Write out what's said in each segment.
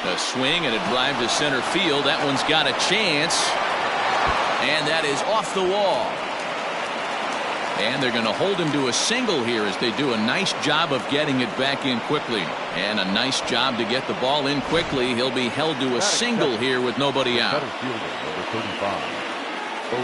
A swing and a drive to center field. That one's got a chance. And that is off the wall. And they're going to hold him to a single here as they do a nice job of getting it back in quickly. And a nice job to get the ball in quickly. He'll be held to a single here with nobody out.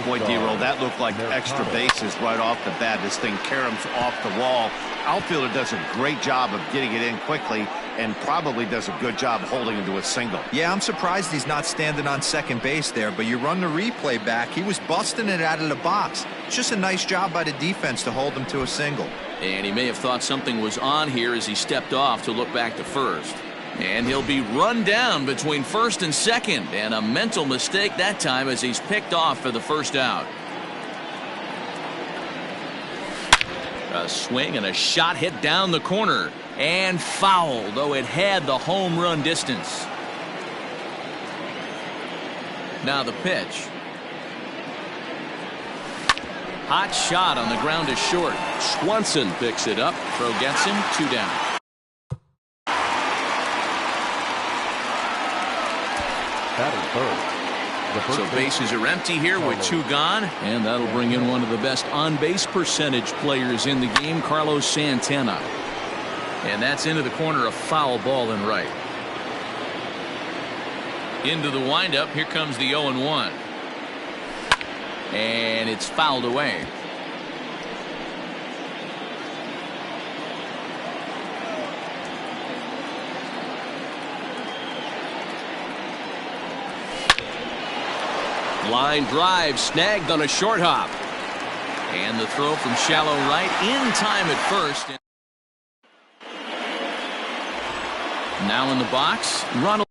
Boy, D-Roll, that looked like extra bases right off the bat. This thing caroms off the wall. Outfielder does a great job of getting it in quickly and probably does a good job holding him to a single. Yeah, I'm surprised he's not standing on second base there, but you run the replay back. He was busting it out of the box. It's just a nice job by the defense to hold him to a single. And he may have thought something was on here as he stepped off to look back to first. And he'll be run down between first and second. And a mental mistake that time as he's picked off for the first out. A swing and a shot hit down the corner. And foul, though it had the home run distance. Now the pitch. Hot shot on the ground is short. Swanson picks it up. Throw gets him. 2 down. So bases are empty here with 2 gone, and that'll bring in one of the best on-base percentage players in the game, Carlos Santana. And that's into the corner, a foul ball and right. Into the windup, here comes the 0-1. And it's fouled away. Line drive snagged on a short hop. And the throw from shallow right in time at first. Now in the box, Ronald.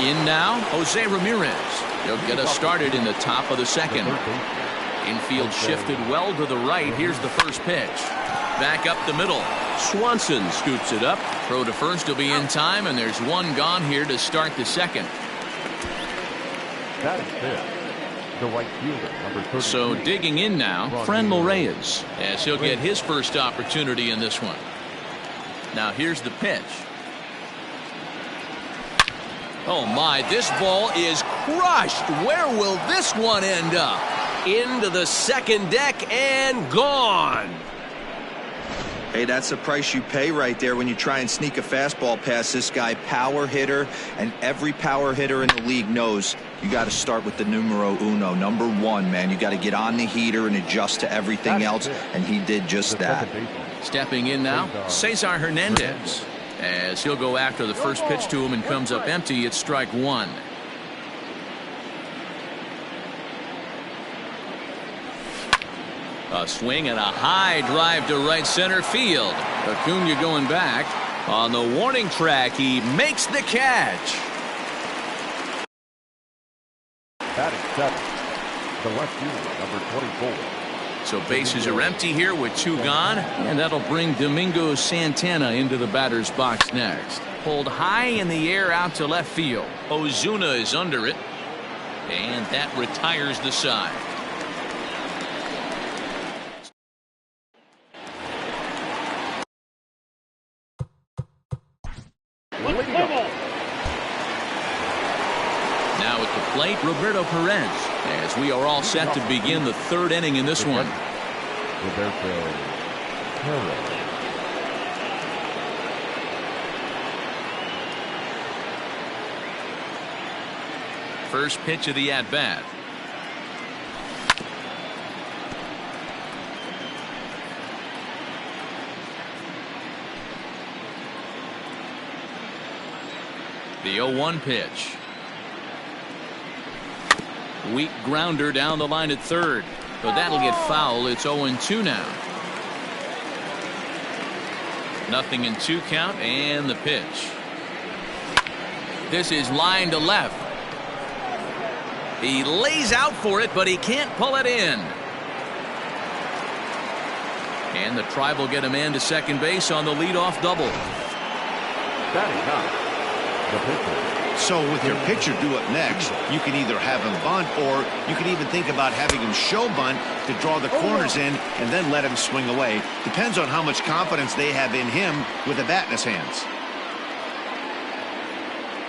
In now, Jose Ramirez. He'll get us started in the top of the second. Infield shifted well to the right. Here's the first pitch. Back up the middle. Swanson scoops it up. Throw to first will be in time, and there's 1 gone here to start the second. That is fair. The right fielder, number 33. So digging in now, Franmil Reyes, as he'll get his first opportunity in this one. Now here's the pitch. Oh my, this ball is crushed. Where will this one end up? Into the second deck and gone. Hey, that's the price you pay right there when you try and sneak a fastball past this guy. Power hitter, and every power hitter in the league knows you got to start with the numero uno, number 1, man. You got to get on the heater and adjust to everything else, and he did just that. Stepping in now, Cesar Hernandez, as he'll go after the first pitch to him and comes up empty. It's strike 1. A swing and a high drive to right center field. Acuna going back on the warning track. He makes the catch. That is 7. The left fielder, number 24. So bases are empty here with 2 gone, and that'll bring Domingo Santana into the batter's box next. Pulled high in the air out to left field. Ozuna is under it, and that retires the side. Now at the plate, Roberto Perez, as we are all set to begin the 3rd inning in this one. Roberto Perez. First pitch of the at-bat. The 0-1 pitch. Weak grounder down the line at 3rd, but that'll get foul. It's 0-2 now. Nothing in 2 count, and the pitch. This is line to left. He lays out for it, but he can't pull it in. And the Tribe will get a man to second base on the leadoff double. Batting up, the pitcher, So with your pitcher due up next, you can either have him bunt, or you can even think about having him show bunt to draw the corners in and then let him swing away. Depends on how much confidence they have in him with a bat in his hands.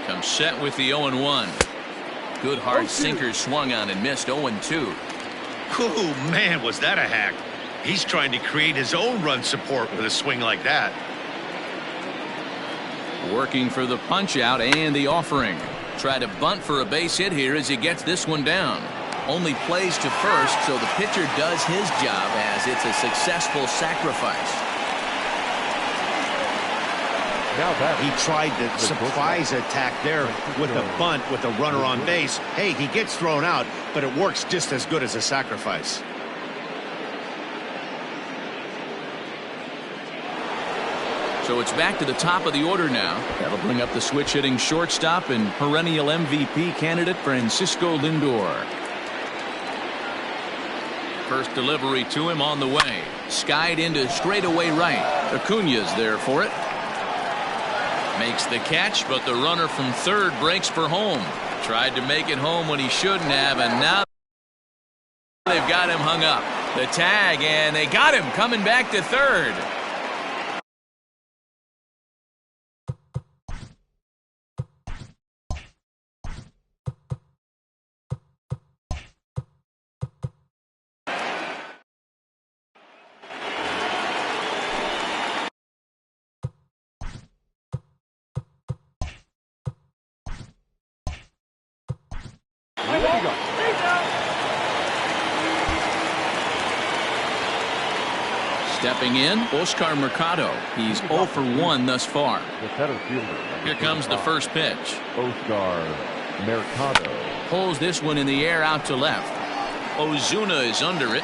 Comes set with the 0-1. Good hard sinker swung on and missed. 0-2. Oh, man, was that a hack. He's trying to create his own run support with a swing like that. Working for the punch out and the offering. Try to bunt for a base hit here as he gets this one down. Only plays to first, so the pitcher does his job as it's a successful sacrifice. Now that he tried the surprise attack there with a bunt with a runner on base. Hey, he gets thrown out, but it works just as good as a sacrifice. So it's back to the top of the order now. That'll bring up the switch hitting shortstop and perennial MVP candidate Francisco Lindor. First delivery to him on the way. Skied into straightaway right. Acuna's there for it. Makes the catch, but the runner from third breaks for home. Tried to make it home when he shouldn't have, and now they've got him hung up. The tag, and they got him coming back to third. Stepping in, Oscar Mercado. He's 0 for 1 thus far. Here comes the first pitch. Oscar Mercado pulls this one in the air out to left. Ozuna is under it.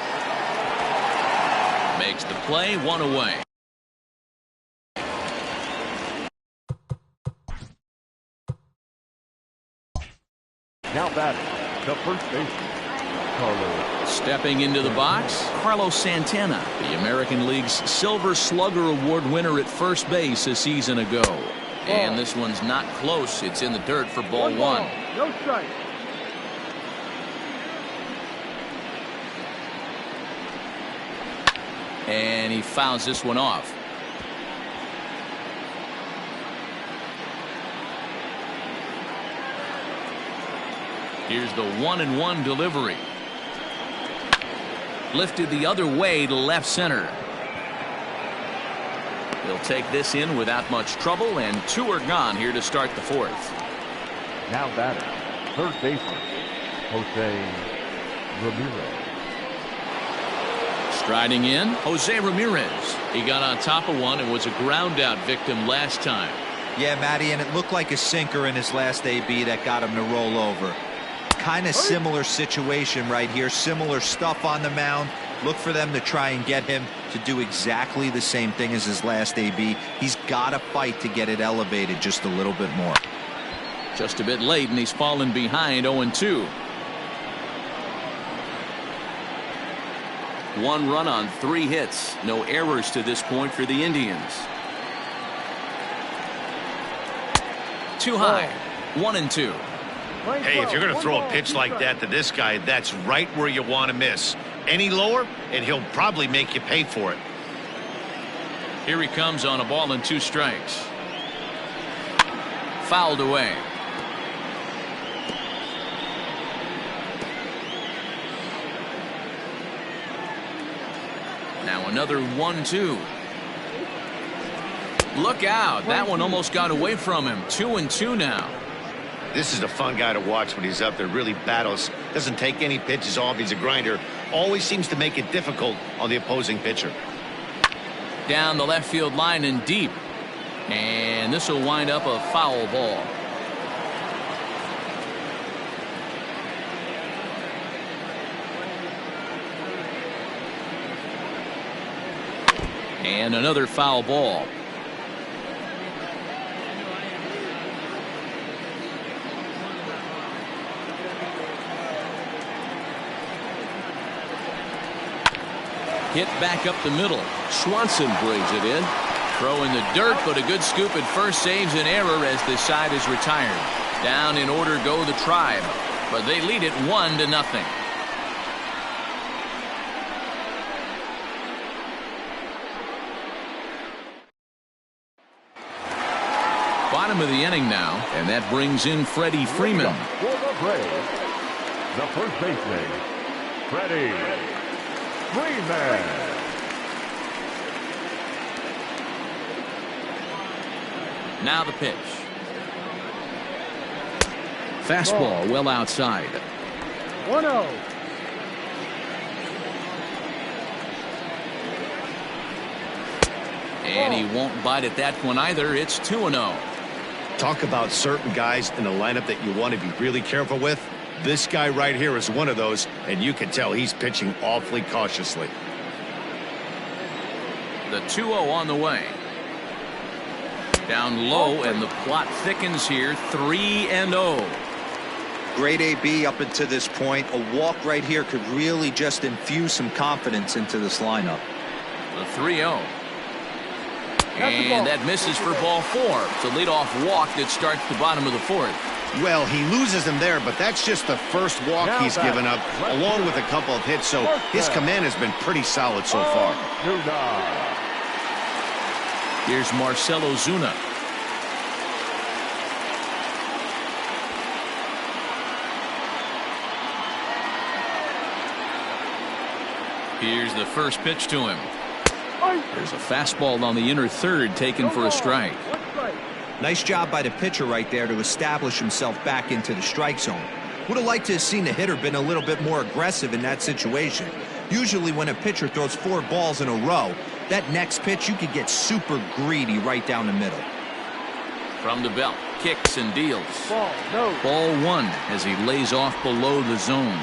Makes the play, 1 away. Now batting, the first baseman, Carlos. Stepping into the box, Carlos Santana, the American League's Silver Slugger Award winner at first base a season ago. And this one's not close. It's in the dirt for ball 1. No strike. And he fouls this one off. Here's the 1-1 delivery. Lifted the other way to left center. He'll take this in without much trouble, and 2 are gone here to start the 4th. Now batting, third baseman, Jose Ramirez. Striding in, Jose Ramirez. He got on top of one and was a ground out victim last time. Yeah, Matty, and it looked like a sinker in his last AB that got him to roll over. Kind of similar situation right here. Similar stuff on the mound. Look for them to try and get him to do exactly the same thing as his last AB. He's got to fight to get it elevated just a little bit more. Just a bit late, and he's fallen behind 0-2. 1 run on 3 hits. No errors to this point for the Indians. Too high. 1-2. Hey, if you're going to throw a pitch like that to this guy, that's right where you want to miss. Any lower, and he'll probably make you pay for it. Here he comes on a ball and 2 strikes. Fouled away. Now another 1-2. Look out. That one almost got away from him. 2-2 now. This is a fun guy to watch when he's up there. Really battles. Doesn't take any pitches off. He's a grinder. Always seems to make it difficult on the opposing pitcher. Down the left field line and deep. And this will wind up a foul ball. And another foul ball. Hit back up the middle. Swanson brings it in. Throw in the dirt, but a good scoop at first saves an error as the side is retired. Down in order go the Tribe, but they lead it 1-0. Bottom of the inning now, and that brings in Freddie Freeman. For the Braves, the first baseman, Freddie Freeman. Now the pitch. Fastball well outside. 1-0. And he won't bite at that one either. It's 2-0. Talk about certain guys in the lineup that you want to be really careful with. This guy right here is one of those, and you can tell he's pitching awfully cautiously. The 2-0 on the way. Down low, and the plot thickens here. 3-0. Great AB up until this point. A walk right here could really just infuse some confidence into this lineup. The 3-0. And that misses for ball 4. It's a leadoff walk that starts the bottom of the 4th. Well, he loses him there, but that's just the first walk he's given up, along with a couple of hits, so his command has been pretty solid so far. Here's Marcelo Zuna. Here's the first pitch to him. There's a fastball on the inner third taken for a strike. Nice job by the pitcher right there to establish himself back into the strike zone. Would have liked to have seen the hitter been a little bit more aggressive in that situation. Usually when a pitcher throws 4 balls in a row, that next pitch you could get super greedy right down the middle. From the belt, kicks and deals. Ball 1 as he lays off below the zone.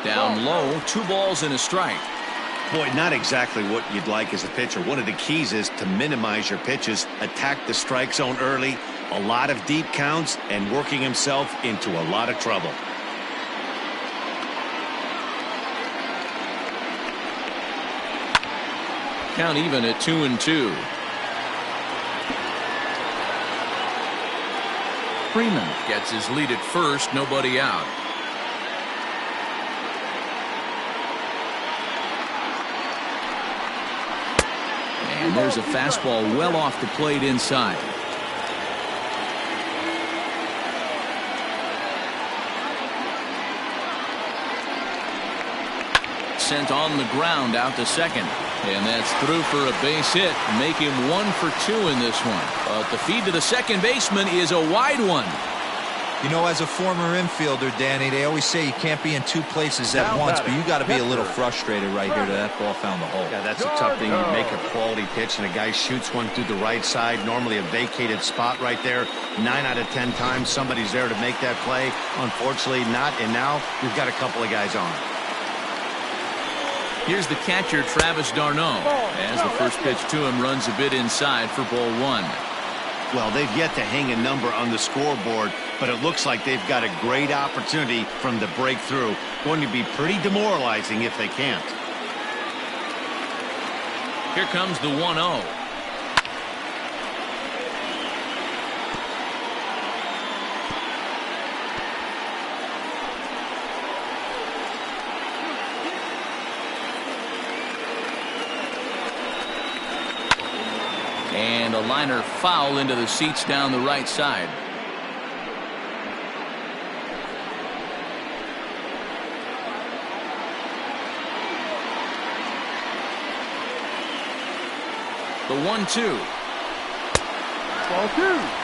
Down low, 2 balls and a strike. Boy, not exactly what you'd like as a pitcher. One of the keys is to minimize your pitches, attack the strike zone early, a lot of deep counts, and working himself into a lot of trouble. Count even at 2-2. Freeman gets his lead at first, nobody out. And there's a fastball well off the plate inside. Sent on the ground out to second. And that's through for a base hit. Make him 1 for 2 in this one. But the feed to the second baseman is a wide one. You know, as a former infielder, Danny, they always say you can't be in 2 places at once, but you got to be a little frustrated right here that ball found the hole. Yeah, that's a tough thing. You make a quality pitch and a guy shoots one through the right side, normally a vacated spot right there. 9 out of 10 times somebody's there to make that play. Unfortunately not, and now we've got a couple of guys on. Here's the catcher, Travis d'Arnaud, as the first pitch to him runs a bit inside for ball 1. Well, they've yet to hang a number on the scoreboard, but it looks like they've got a great opportunity from the breakthrough. Going to be pretty demoralizing if they can't. Here comes the 1-0. And a liner foul into the seats down the right side. The 1-2. Ball 2.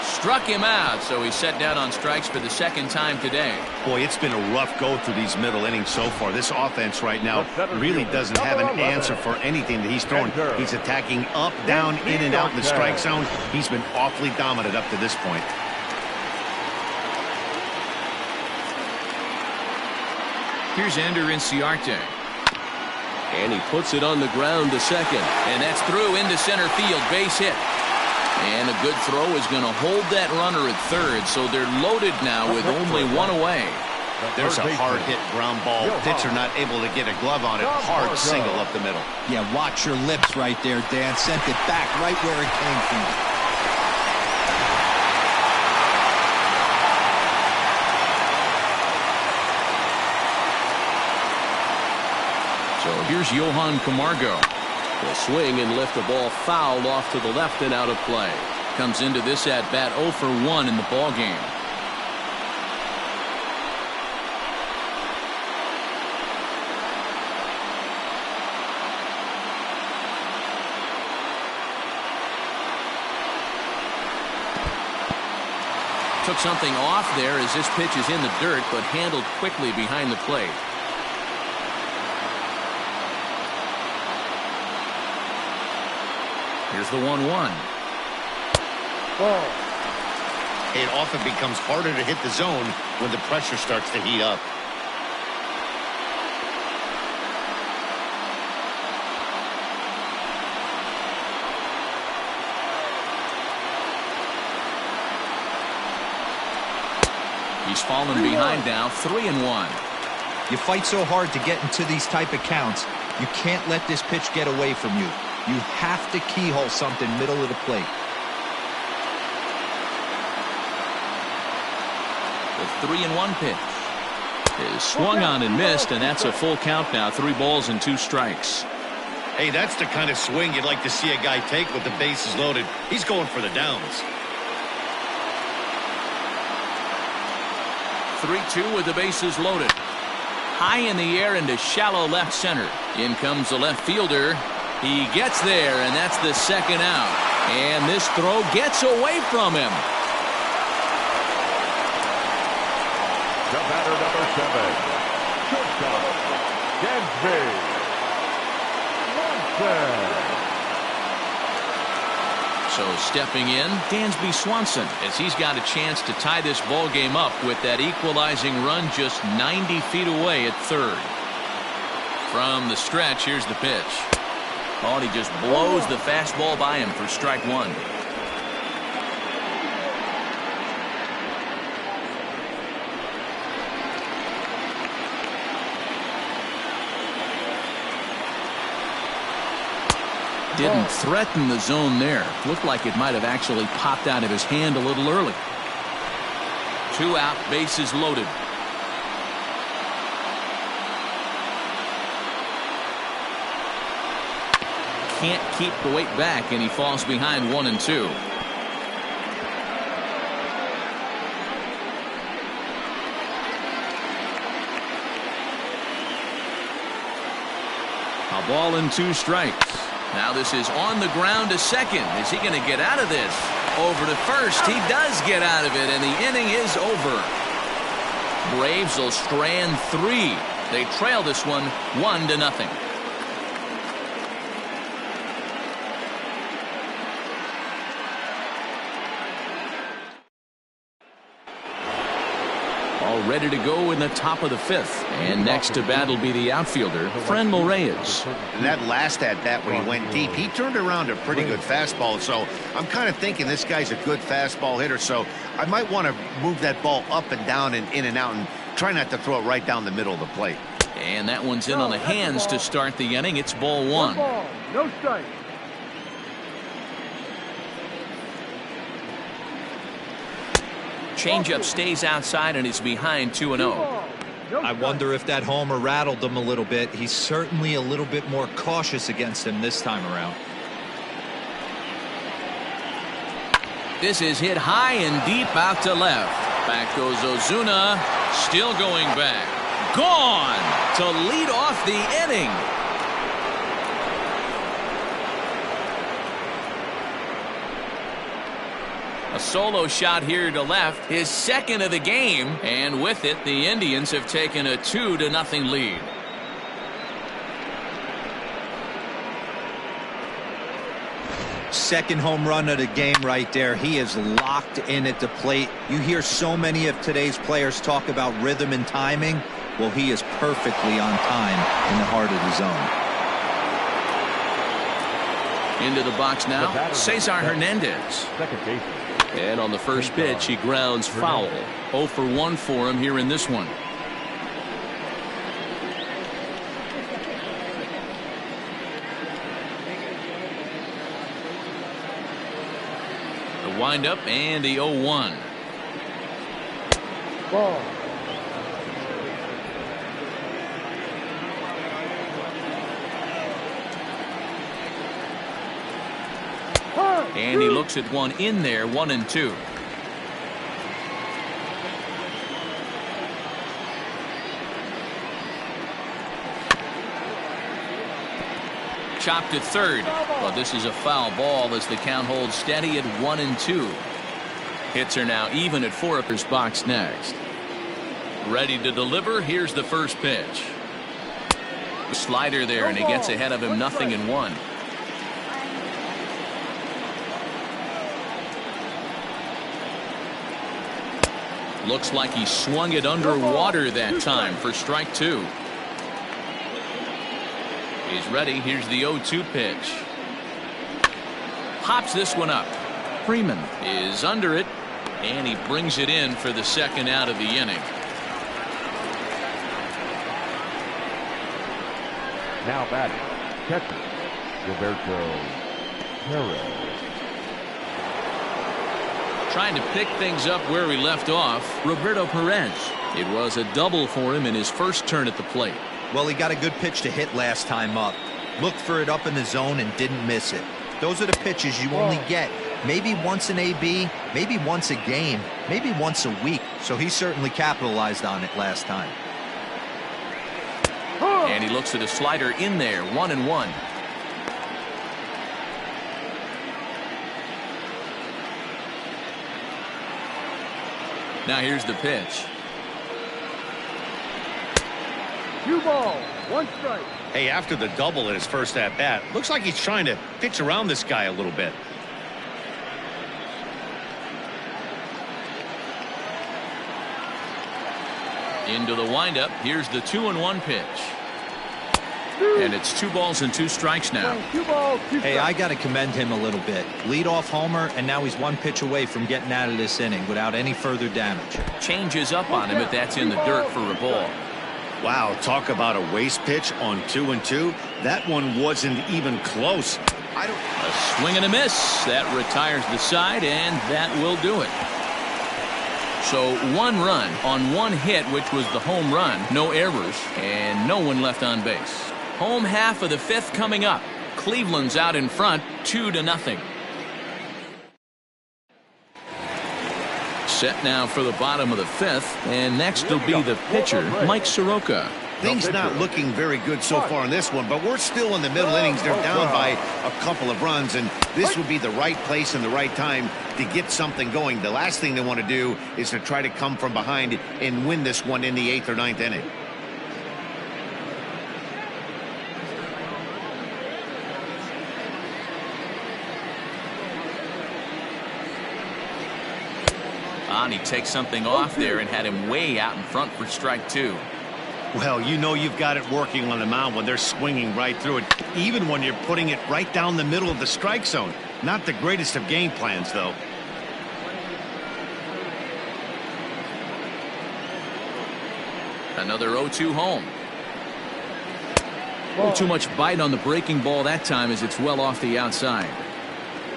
Struck him out, so he's set down on strikes for the second time today. Boy, it's been a rough go through these middle innings so far. This offense right now really doesn't have an answer for anything that he's throwing. He's attacking up, down, in and out in the strike zone. He's been awfully dominant up to this point. Here's Ender Inciarte. And he puts it on the ground to second. And that's through into center field. Base hit. And a good throw is going to hold that runner at third, so they're loaded now with only one away. There's a hard-hit ground ball. Pitcher not able to get a glove on it. Hard single up the middle. Yeah, watch your lips right there, Dan. Sent it back right where it came from. So here's Johan Camargo. Will swing and lift the ball foul off to the left and out of play. Comes into this at bat 0 for 1 in the ball game. Took something off there as this pitch is in the dirt, but handled quickly behind the plate. Here's the 1-1. Ball. It often becomes harder to hit the zone when the pressure starts to heat up. He's fallen behind now, 3-1. You fight so hard to get into these type of counts. You can't let this pitch get away from you. You have to keyhole something middle of the plate. The 3-1 pitch is swung on and missed, and that's a full count now. 3 balls and 2 strikes. Hey, that's the kind of swing you'd like to see a guy take with the bases loaded. He's going for the downs. 3-2 with the bases loaded. High in the air into shallow left center. In comes the left fielder. He gets there, and that's the second out. And this throw gets away from him. The batter, number 7, shortstop, Dansby Swanson. So stepping in, Dansby Swanson, as he's got a chance to tie this ball game up with that equalizing run just 90 feet away at third. From the stretch, here's the pitch. Oh, and he just blows the fastball by him for strike 1. Didn't threaten the zone there. Looked like it might have actually popped out of his hand a little early. 2 out, bases loaded. Can't keep the weight back, and he falls behind 1 and 2. A ball and 2 strikes. Now this is on the ground to second. Is he going to get out of this? Over to first. He does get out of it, and the inning is over. Braves will strand 3. They trail this one 1-0. All ready to go in the top of the 5th. And next to bat will be the outfielder, Franmil Reyes. That last at-bat when he went deep, he turned around a pretty good fastball. So I'm kind of thinking this guy's a good fastball hitter. So I might want to move that ball up and down and in and out and try not to throw it right down the middle of the plate. And that one's in on the hands to start the inning. It's ball 1. Ball, no strike. Changeup stays outside and is behind 2-0. I wonder if that homer rattled him a little bit. He's certainly a little bit more cautious against him this time around. This is hit high and deep out to left. Back goes Ozuna. Still going back. Gone to lead off the inning. A solo shot here to left, his second of the game, and with it, the Indians have taken a 2-0 lead. Second home run of the game right there. He is locked in at the plate. You hear so many of today's players talk about rhythm and timing. Well, he is perfectly on time in the heart of the zone. Into the box now, Cesar Hernandez. Second baseman. And on the first pitch, he grounds foul. 0 for 1 for him here in this one. The windup and the 0-1. Ball. And he looks at one in there, 1-2. Chopped to third, but this is a foul ball as the count holds steady at 1-2. Hits are now even at 4. Upper's box next. Ready to deliver. Here's the first pitch. Slider there, and he gets ahead of him, 0-1. Looks like he swung it underwater that time for strike 2. He's ready. Here's the 0-2 pitch. Hops this one up. Freeman is under it, and he brings it in for the second out of the inning. Now batting, catcher, Roberto Perez. Trying to pick things up where he left off, Roberto Perez. It was a double for him in his first turn at the plate. Well, he got a good pitch to hit last time up. Looked for it up in the zone and didn't miss it. Those are the pitches you only get maybe once an AB, maybe once a game, maybe once a week. So he certainly capitalized on it last time. And he looks at a slider in there, 1-1. Now here's the pitch. 2 balls, 1 strike. Hey, after the double in his first at bat, looks like he's trying to pitch around this guy a little bit. Into the windup. Here's the 2-1 pitch. And it's 2 balls and 2 strikes now. 2 balls, 2 strikes. Hey, I got to commend him a little bit. Leadoff homer, and now he's 1 pitch away from getting out of this inning without any further damage. Changes up on him if that's in the dirt for a ball. Wow, talk about a waste pitch on 2-2. That one wasn't even close. A swing and a miss. That retires the side, and that will do it. So 1 run on 1 hit, which was the home run. No errors, and no one left on base. Home half of the 5th coming up. Cleveland's out in front, 2-0. Set now for the bottom of the 5th, and next will be the pitcher, Mike Soroka. Things not looking very good so far in this one, but we're still in the middle innings. They're down by a couple of runs, and this would be the right place and the right time to get something going. The last thing they want to do is to try to come from behind and win this one in the 8th or 9th inning. And he takes something off there and had him way out in front for strike 2. Well, you know you've got it working on the mound when they're swinging right through it, even when you're putting it right down the middle of the strike zone. Not the greatest of game plans, though. Another 0-2 home. Too much bite on the breaking ball that time as it's well off the outside.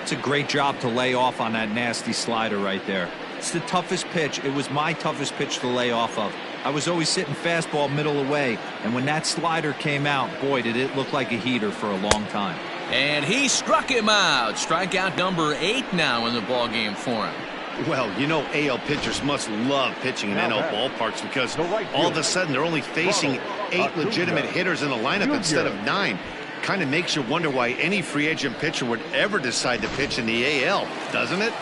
It's a great job to lay off on that nasty slider right there. It's the toughest pitch. It was my toughest pitch to lay off of. I was always sitting fastball middle away, and when that slider came out, boy, did it look like a heater for a long time. And he struck him out. Strikeout number 8 now in the ballgame for him. Well, you know AL pitchers must love pitching in NL ballparks because all of a sudden they're only facing 8 legitimate hitters in the lineup instead of 9. Kind of makes you wonder why any free agent pitcher would ever decide to pitch in the AL, doesn't it?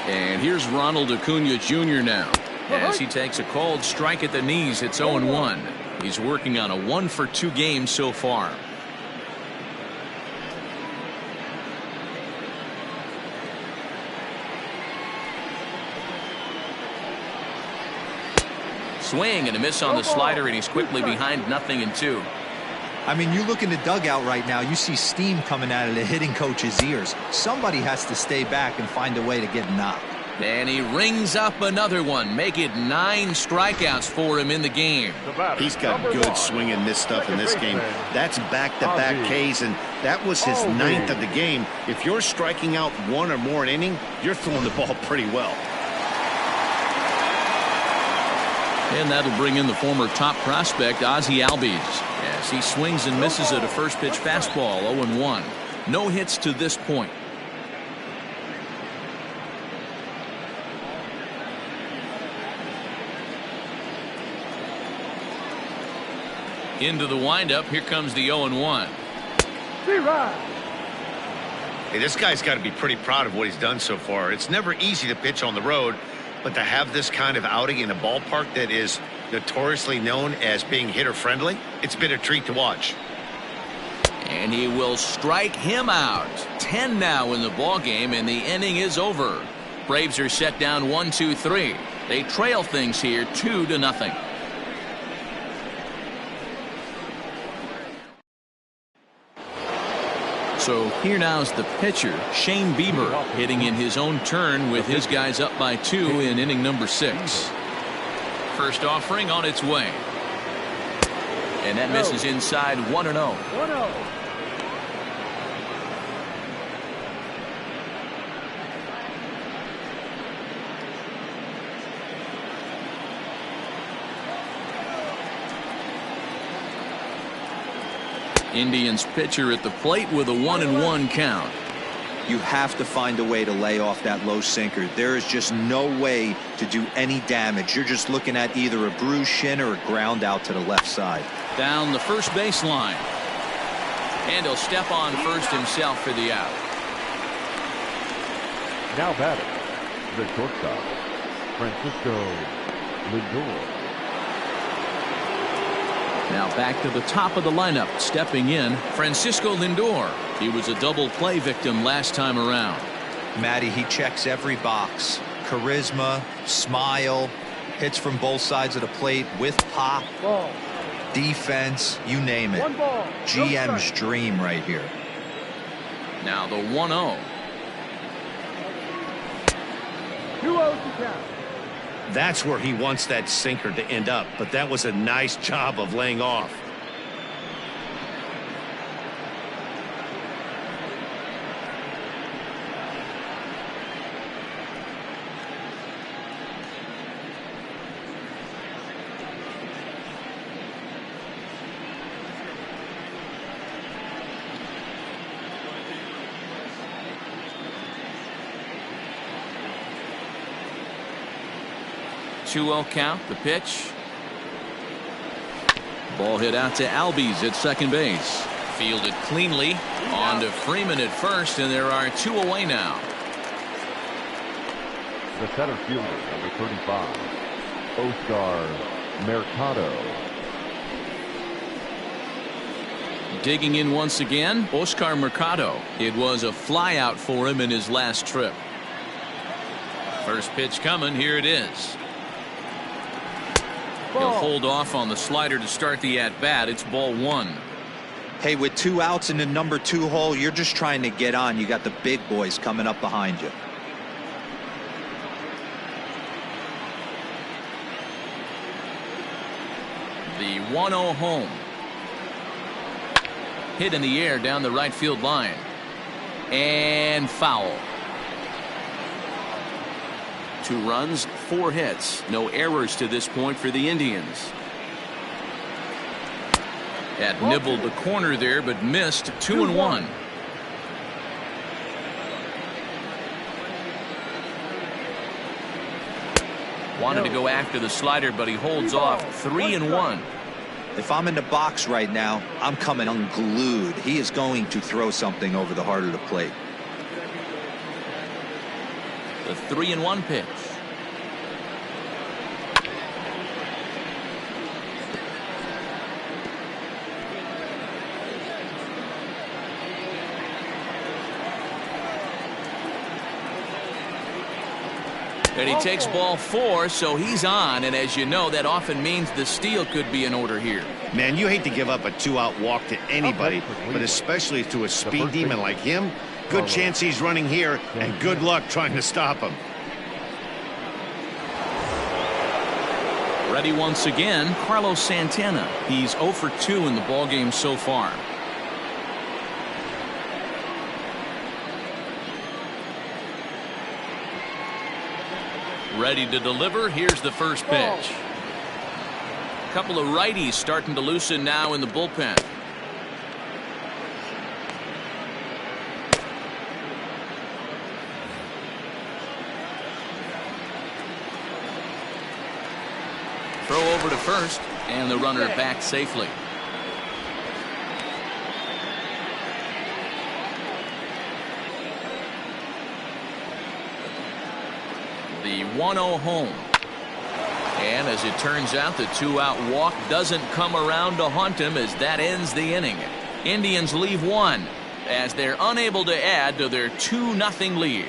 And here's Ronald Acuna Jr. now as he takes a cold strike at the knees. It's 0-1. He's working on a 1-for-2 game so far. Swing and a miss on the slider, and he's quickly behind 0-2. I mean, you look in the dugout right now, you see steam coming out of the hitting coach's ears. Somebody has to stay back and find a way to get knocked. And he rings up another one. Make it 9 strikeouts for him in the game. He's got good swing and miss stuff in this game. That's back-to-back Ks, and that was his 9th of the game. If you're striking out 1 or more an inning, you're throwing the ball pretty well. And that'll bring in the former top prospect, Ozzie Albies, as he swings and misses at a first pitch fastball, 0-1. No hits to this point. Into the windup. Here comes the 0-1. Hey, this guy's got to be pretty proud of what he's done so far. It's never easy to pitch on the road, but to have this kind of outing in a ballpark that is notoriously known as being hitter-friendly, it's been a treat to watch. And he will strike him out. 10 now in the ball game, and the inning is over. Braves are set down 1-2-3. They trail things here 2-0. So here now is the pitcher, Shane Bieber, hitting in his own turn with his guys up by 2 in inning number 6. First offering on its way. And that misses inside 1-0. 1-0. Indians pitcher at the plate with a 1-1 count. You have to find a way to lay off that low sinker. There is just no way to do any damage. You're just looking at either a bruised shin or a ground out to the left side. Down the first baseline. And he'll step on first himself for the out. Now batting, the shortstop, Francisco Lindor. Now back to the top of the lineup. Stepping in, Francisco Lindor. He was a double play victim last time around. Matty, he checks every box. Charisma, smile, hits from both sides of the plate with pop, defense, you name it. GM's dream right here. Now the 1-0. 2-0 to count. That's where he wants that sinker to end up, but that was a nice job of laying off. Count, the pitch. Ball hit out to Albies at second base. Fielded cleanly. On to Freeman at first, and there are 2 away now. The center fielder, number 35, Oscar Mercado. Digging in once again, Oscar Mercado. It was a flyout for him in his last trip. First pitch coming. Here it is. He'll hold off on the slider to start the at-bat. It's ball 1. Hey, with 2 outs in the number 2 hole, you're just trying to get on. You got the big boys coming up behind you. The 1-0 home. Hit in the air down the right field line. And foul. 2 runs, 4 hits. No errors to this point for the Indians. Had nibbled the corner there, but missed. 2-1. Wanted to go after the slider, but he holds off. 3-1. If I'm in the box right now, I'm coming unglued. He is going to throw something over the heart of the plate. The 3-1 pitch. And he takes ball 4, so he's on. And as you know, that often means the steal could be in order here. Man, you hate to give up a 2-out walk to anybody, but especially to a speed demon like him. Good chance he's running here, and good luck trying to stop him. Ready once again, Carlos Santana. He's 0 for 2 in the ballgame so far. Ready to deliver. Here's the first pitch. A couple of righties starting to loosen now in the bullpen. Throw over to first, and the runner back safely. The 1-0 home. And as it turns out, the 2-out walk doesn't come around to haunt him as that ends the inning. Indians leave 1 as they're unable to add to their 2-0 lead.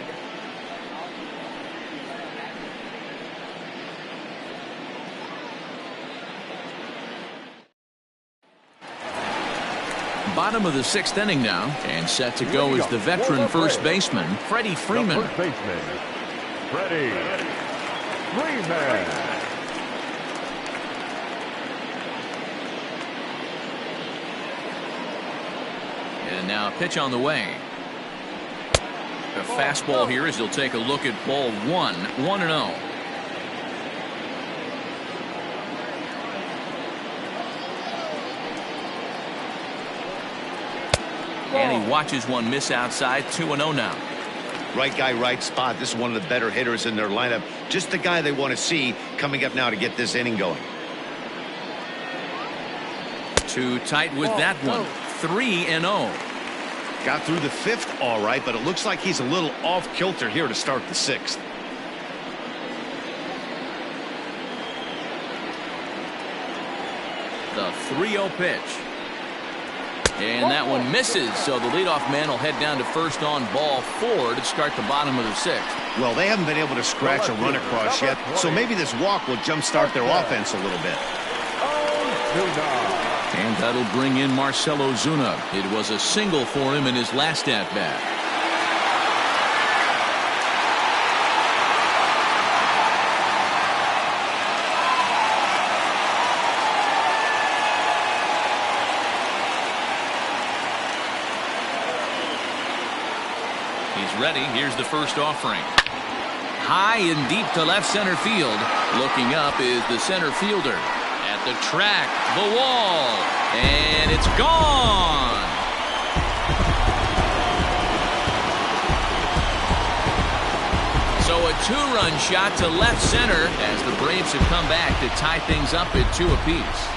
Bottom of the 6th inning now, and set to go is the veteran first baseman, Freddie Freeman. First baseman, Freddie Freeman. And now a pitch on the way. A fastball here as he'll take a look at ball 1, 1-0. And he watches one miss outside. 2-0 now. Right guy, right spot. This is one of the better hitters in their lineup. Just the guy they want to see coming up now to get this inning going. Too tight with that one. 3-0. Got through the 5th all right, but it looks like he's a little off kilter here to start the 6th. The 3-0 pitch. And that one misses, so the leadoff man will head down to first on ball 4 to start the bottom of the 6th. Well, they haven't been able to scratch a run across yet, so maybe this walk will jumpstart their offense a little bit. And that'll bring in Marcell Ozuna. It was a single for him in his last at-bat. Ready. Here's the first offering. High and deep to left center field. Looking up is the center fielder. At the track, the wall, and it's gone. So a 2-run shot to left center as the Braves have come back to tie things up at 2 apiece.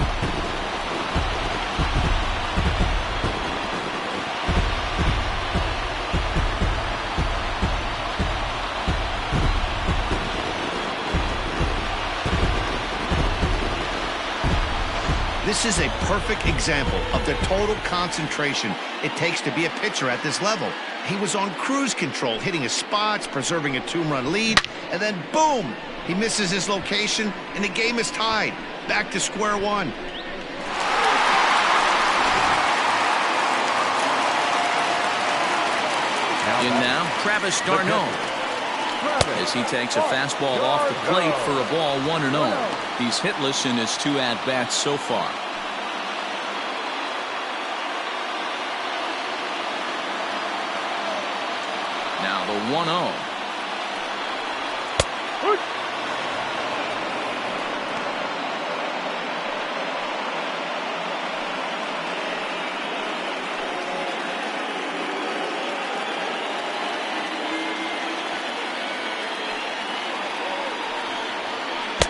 This is a perfect example of the total concentration it takes to be a pitcher at this level. He was on cruise control, hitting his spots, preserving a 2-run lead, and then boom, he misses his location, and the game is tied. Back to square one. In now, Travis d'Arnaud. As he takes a fastball off the plate for a ball 1-0. He's hitless in his 2 at-bats so far. Now the 1-0.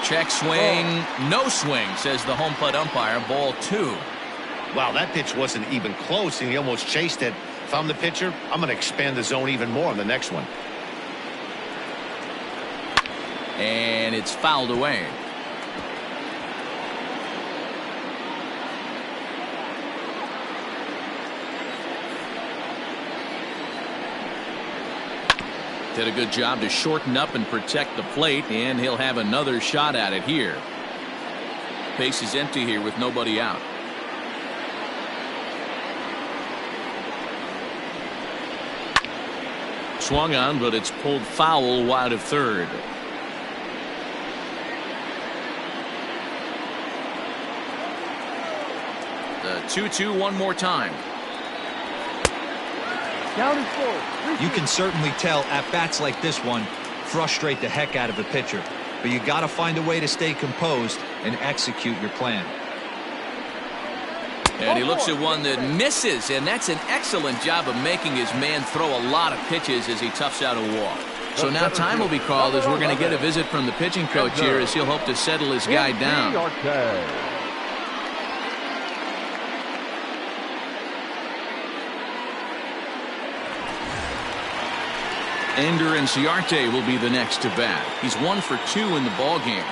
Check swing, no swing, says the home plate umpire. Ball 2. Wow, that pitch wasn't even close, and he almost chased it. If I'm the pitcher, I'm going to expand the zone even more on the next one. And it's fouled away. Did a good job to shorten up and protect the plate, and he'll have another shot at it here. Base is empty here with nobody out. Swung on, but it's pulled foul wide of third. The 2-2 one more time. Down and full. You can certainly tell at bats like this one frustrate the heck out of the pitcher, but you got to find a way to stay composed and execute your plan. And he looks at one that misses, and that's an excellent job of making his man throw a lot of pitches as he toughs out a walk. So now time will be called as we're going to get a visit from the pitching coach here as he'll hope to settle his guy down. Ender Inciarte will be the next to bat. He's 1 for 2 in the ball game.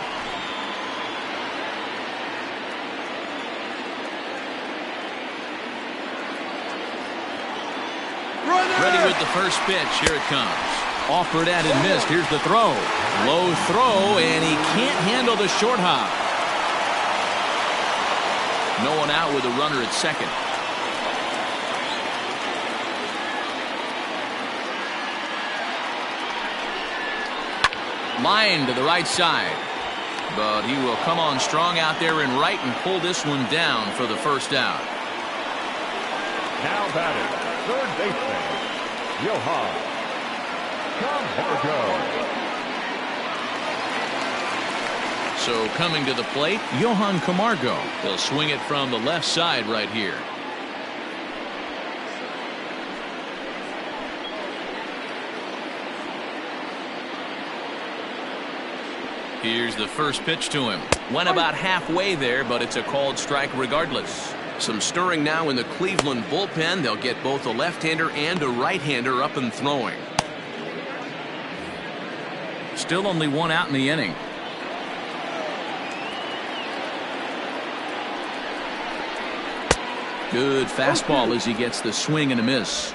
Ready with the first pitch. Here it comes. Offered at and missed. Here's the throw. Low throw, and he can't handle the short hop. No one out with a runner at second. Line to the right side. But he will come on strong out there in right and pull this one down for the first out. Now batting, third baseman, Johan Camargo. So coming to the plate, Johan Camargo. He'll swing it from the left side right here. Here's the first pitch to him. Went about halfway there, but it's a called strike regardless. Some stirring now in the Cleveland bullpen. They'll get both a left-hander and a right-hander up and throwing. Still only one out in the inning. Good fastball as he gets the swing and a miss.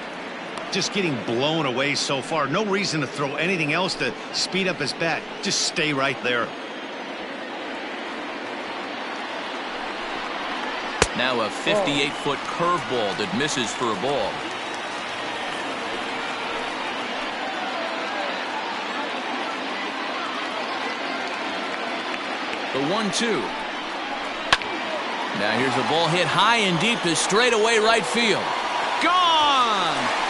Just getting blown away so far. No reason to throw anything else to speed up his bat. Just stay right there. Now a 58-foot curveball that misses for a ball. The 1-2. Now here's a ball hit high and deep to straightaway right field. Gone!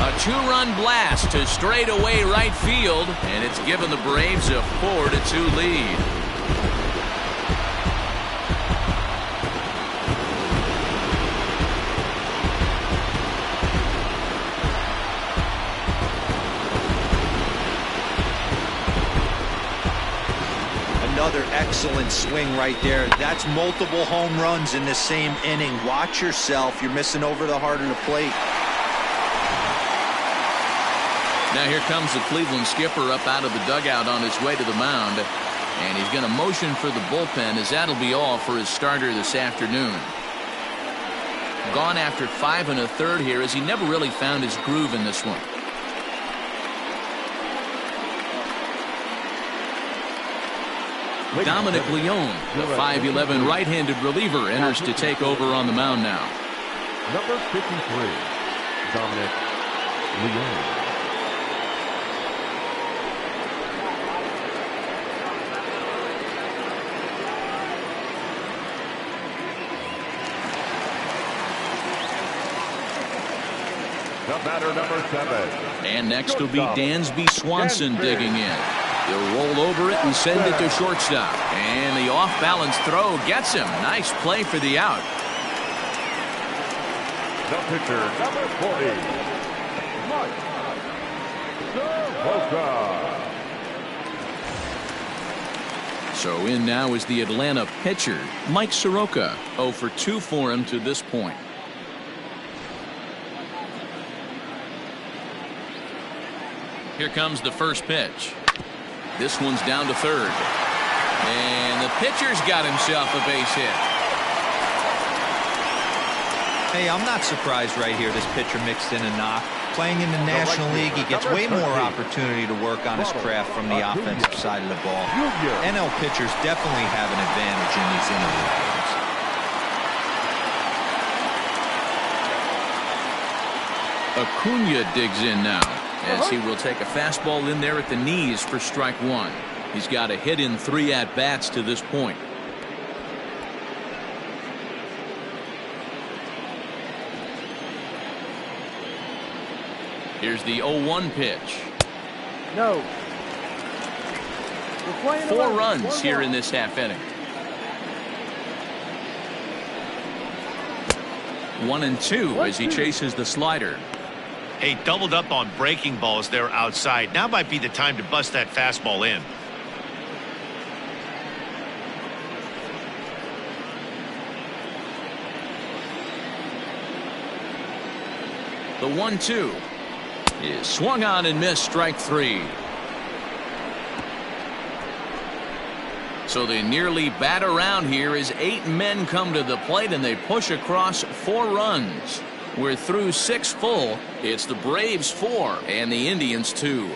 A two-run blast to straightaway right field, and it's given the Braves a 4-2 lead. Another excellent swing right there. That's multiple home runs in the same inning. Watch yourself. You're missing over the heart of the plate. Now here comes the Cleveland skipper up out of the dugout on his way to the mound. And he's going to motion for the bullpen as that'll be all for his starter this afternoon. Gone after 5 1/3 here as he never really found his groove in this one. Dominic Leone, the 5'11" right-handed reliever, enters to take over on the mound now. Number 53, Dominic Leone. The batter, number 7. And next will be Dansby Swanson digging in. He'll roll over it and send it to shortstop. And the off-balance throw gets him. Nice play for the out. The pitcher, number 40, Mike Soroka. So in now is the Atlanta pitcher, Mike Soroka. 0 for 2 for him to this point. Here comes the first pitch. This one's down to third. And the pitcher's got himself a base hit. Hey, I'm not surprised right here this pitcher mixed in a knock. Playing in the National League, he gets way more opportunity to work on his craft from the offensive side of the ball. NL pitchers definitely have an advantage in these interleague games. Acuna digs in now as he will take a fastball in there at the knees for strike one. He's got a hit in 3 at-bats to this point. Here's the 0-1 pitch. No. 4 runs here in this half inning. 1-2 as he chases the slider. Hey, doubled up on breaking balls there outside. Now might be the time to bust that fastball in. The 1-2 is swung on and missed, strike 3. So they nearly bat around here as 8 men come to the plate and they push across 4 runs. We're through 6 full. It's the Braves 4 and the Indians 2.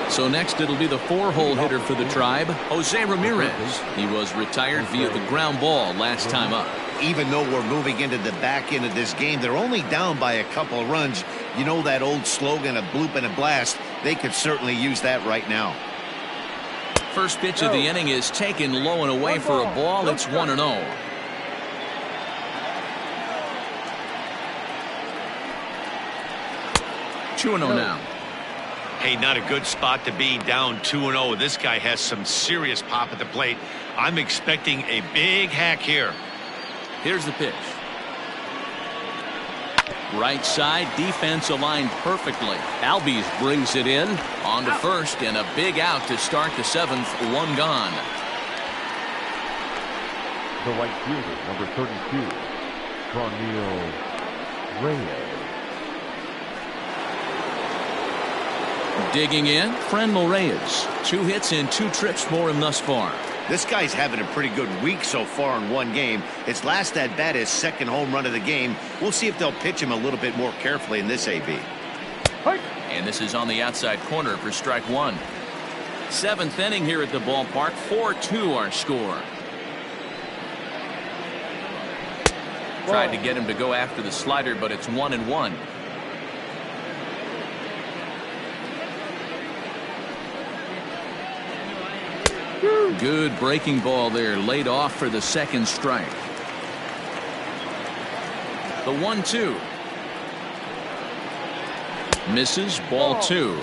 So next it'll be the 4-hole hitter for the Tribe, Jose Ramirez. He was retired via the ground ball last time up. Even though we're moving into the back end of this game, they're only down by a couple of runs. You know that old slogan, a bloop and a blast. They could certainly use that right now. First pitch of the inning is taken low and away for a ball. It's 1-0. Now. Hey, not a good spot to be, down 2-0. This guy has some serious pop at the plate. I'm expecting a big hack here. Here's the pitch. Right side, defense aligned perfectly. Albies brings it in on to first, and a big out to start the 7th. 1 gone. The right fielder, number 32, Carnel Reyes. Digging in, Franmil Reyes. 2 hits and 2 trips for him thus far. This guy's having a pretty good week so far in one game. His last at bat is 2nd home run of the game. We'll see if they'll pitch him a little bit more carefully in this AB. And this is on the outside corner for strike 1. 7th inning here at the ballpark. 4-2 our score. Tried to get him to go after the slider, but it's 1-1. Good breaking ball there, laid off for the 2nd strike. The 1-2 misses, ball 2.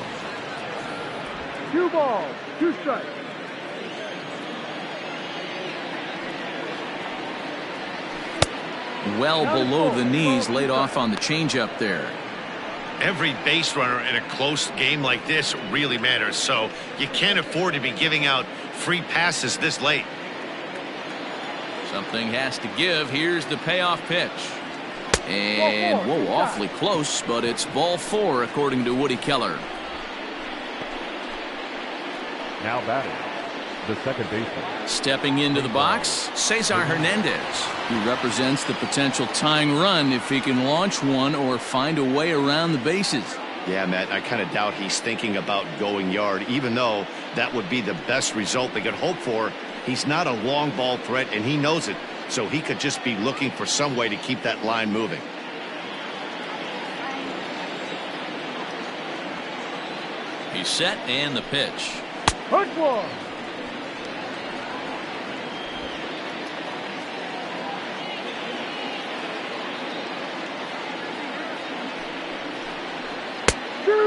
2 balls, 2 strikes. Well below the knees, laid off on the changeup there. Every base runner in a close game like this really matters, so you can't afford to be giving out free passes this late. Something has to give. Here's the payoff pitch. And, whoa, awfully close, but it's ball 4 according to Woody Keller. Now batting, the second baseman. Stepping into the box, Cesar Hernandez. He represents the potential tying run if he can launch one or find a way around the bases. Yeah, Matt, I kind of doubt he's thinking about going yard, even though that would be the best result they could hope for. He's not a long ball threat, and he knows it, so he could just be looking for some way to keep that line moving. He's set, and the pitch. Hard ball.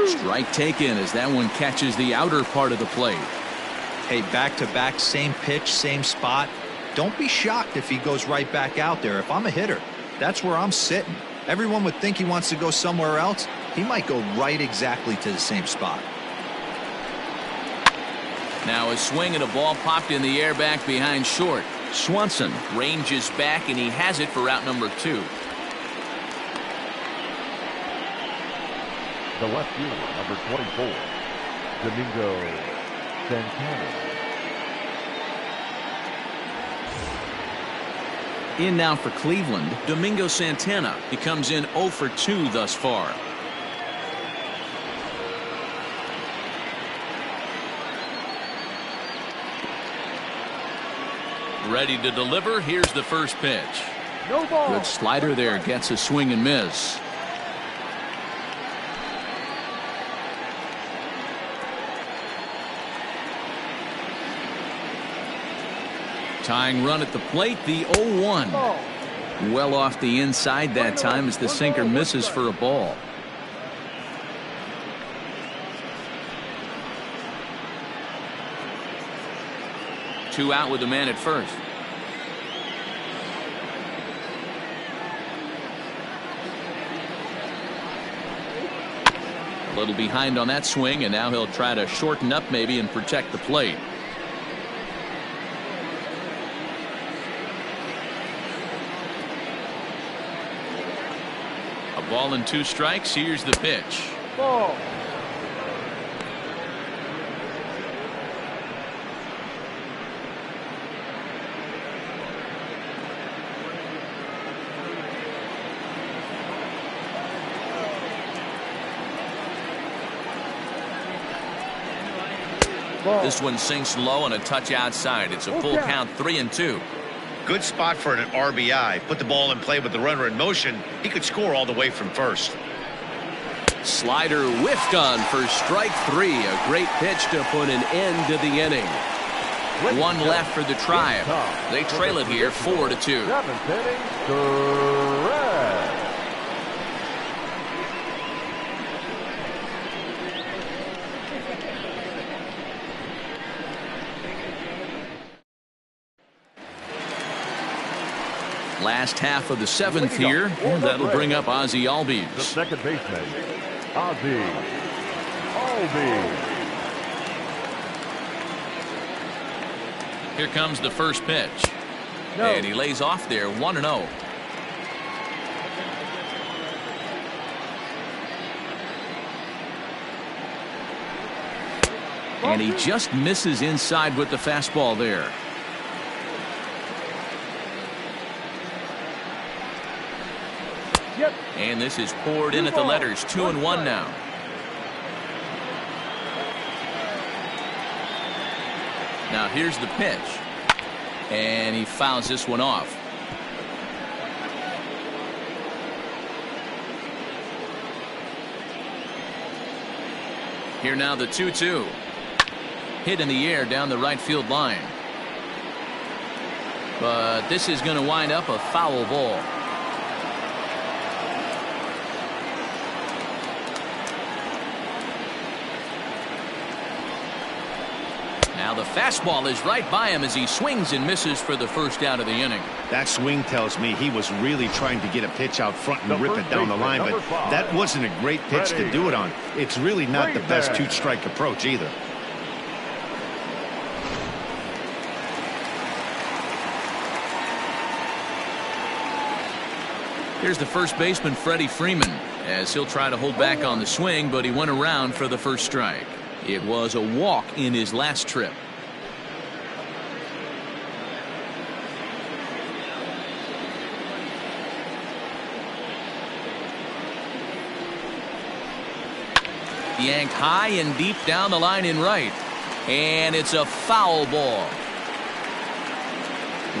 Strike taken as that one catches the outer part of the plate. Hey, back-to-back, same pitch, same spot. Don't be shocked if he goes right back out there. If I'm a hitter, that's where I'm sitting. Everyone would think he wants to go somewhere else. He might go right exactly to the same spot. Now a swing and a ball popped in the air back behind short. Swanson ranges back, and he has it for out number 2. The left fielder, number 24, Domingo Santana. In now for Cleveland, Domingo Santana. He comes in 0 for 2 thus far. Ready to deliver. Here's the first pitch. No ball. Good slider there. Gets a swing and miss. Tying run at the plate, the 0-1. Well off the inside that time as the sinker misses for a ball. Two out with the man at first. A little behind on that swing, and now he'll try to shorten up maybe and protect the plate. A ball and 2 strikes. Here's the pitch. Ball. This one sinks low and a touch outside. It's a full count, 3-2. Good spot for an RBI. Put the ball in play with the runner in motion. He could score all the way from first. Slider whiffed on for strike 3. A great pitch to put an end to the inning. One left for the Tribe. They trail it here 4-2. 7th inning, correct. Last half of the 7th here. That'll bring up Ozzie The Albies. second baseman, Ozzie Albies. Here comes the first pitch. No. And he lays off there 1-0. And he just misses inside with the fastball there. Yep. And this is poured in at the letters. 2-1 now. Now here's the pitch. And he fouls this one off. Here now the 2-2. Hit in the air down the right field line. But this is going to wind up a foul ball. Now the fastball is right by him as he swings and misses for the first out of the inning. That swing tells me he was really trying to get a pitch out front and rip it down the line, but that wasn't a great pitch to do it on. It's really not the best 2-strike approach either. Here's the first baseman, Freddie Freeman, as he'll try to hold back on the swing, but he went around for the first strike. It was a walk in his last trip. Yanked high and deep down the line in right. And it's a foul ball.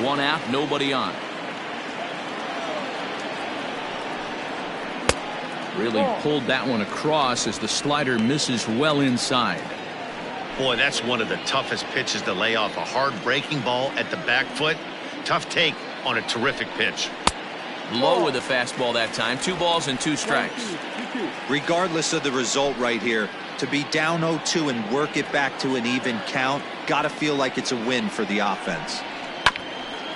One out, nobody on. Really pulled that one across as the slider misses well inside. Boy, that's one of the toughest pitches to lay off. A hard breaking ball at the back foot. Tough take on a terrific pitch. Low with the fastball that time. 2 balls and 2 strikes. Regardless of the result right here, to be down 0-2 and work it back to an even count, gotta feel like it's a win for the offense.